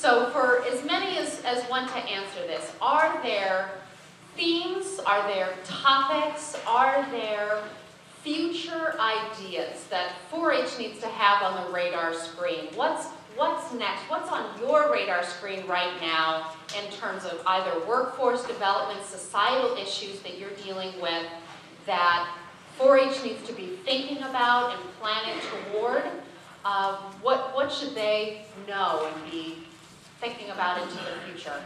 So for as many as want to answer this, are there themes, are there topics, are there future ideas that 4-H needs to have on the radar screen? What's next? What's on your radar screen right now in terms of either workforce development, societal issues that you're dealing with that 4-H needs to be thinking about and planning toward? What should they know and be thinking about into the future?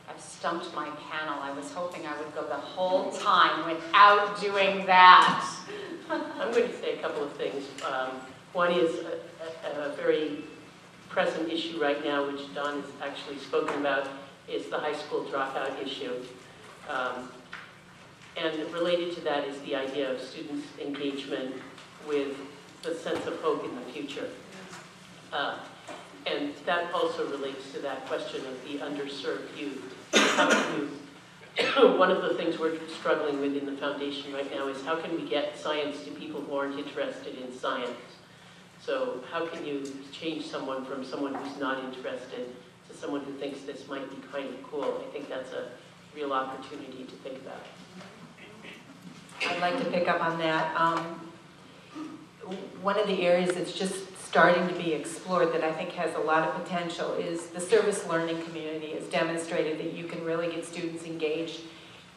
I've stumped my panel. I was hoping I would go the whole time without doing that. I'm going to say a couple of things. One is a very present issue right now, which Don has actually spoken about, is the high school dropout issue. And related to that is the idea of students' engagement with the sense of hope in the future. And that also relates to that question of the underserved youth. How can you, one of the things we're struggling with in the foundation right now is how can we get science to people who aren't interested in science? So how can you change someone from someone who's not interested to someone who thinks this might be kind of cool? I think that's a real opportunity to think about. I'd like to pick up on that. One of the areas that's just starting to be explored that I think has a lot of potential is the service learning community has demonstrated that you can really get students engaged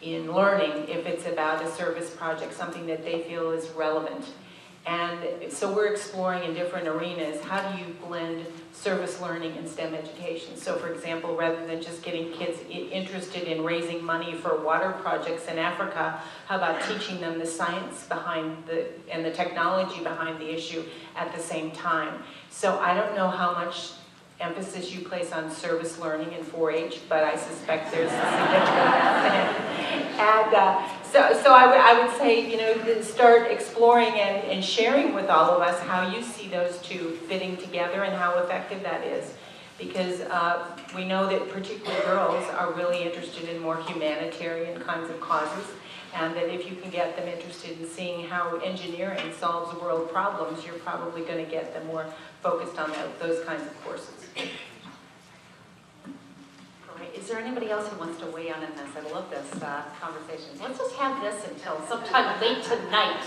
in learning if it's about a service project, something that they feel is relevant. And so we're exploring in different arenas, how do you blend service learning and STEM education? So for example, rather than just getting kids interested in raising money for water projects in Africa, how about teaching them the science behind and the technology behind the issue at the same time? So I don't know how much emphasis you place on service learning in 4-H, but I suspect there's a significant amount. And so I would say, you know, start exploring and sharing with all of us how you see those two fitting together and how effective that is. Because we know that particularly girls are really interested in more humanitarian kinds of causes, and that if you can get them interested in seeing how engineering solves world problems, you're probably going to get them more focused on those kinds of courses. Great. Is there anybody else who wants to weigh in on this? I love this conversation. Let's just have this until sometime late tonight.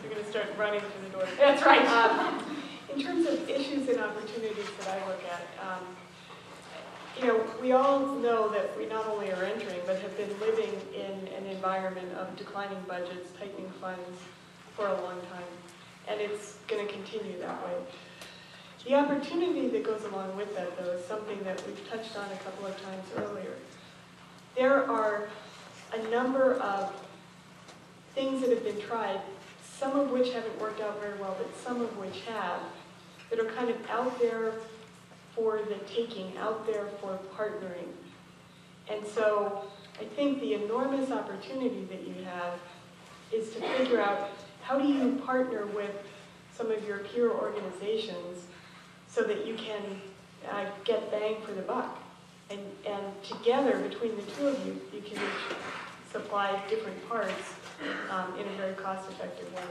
You're going to start running through the door. That's right. In terms of issues and opportunities that I look at, you know, we all know that we not only are entering, but have been living in an environment of declining budgets, tightening funds for a long time. And it's going to continue that way. The opportunity that goes along with that, though, is something that we've touched on a couple of times earlier. There are a number of things that have been tried, some of which haven't worked out very well, but some of which have, that are kind of out there for the taking, out there for partnering. And so I think the enormous opportunity that you have is to figure out how do you partner with some of your peer organizations so that you can get bang for the buck. And together, between the two of you, you can supply different parts in a very cost-effective way.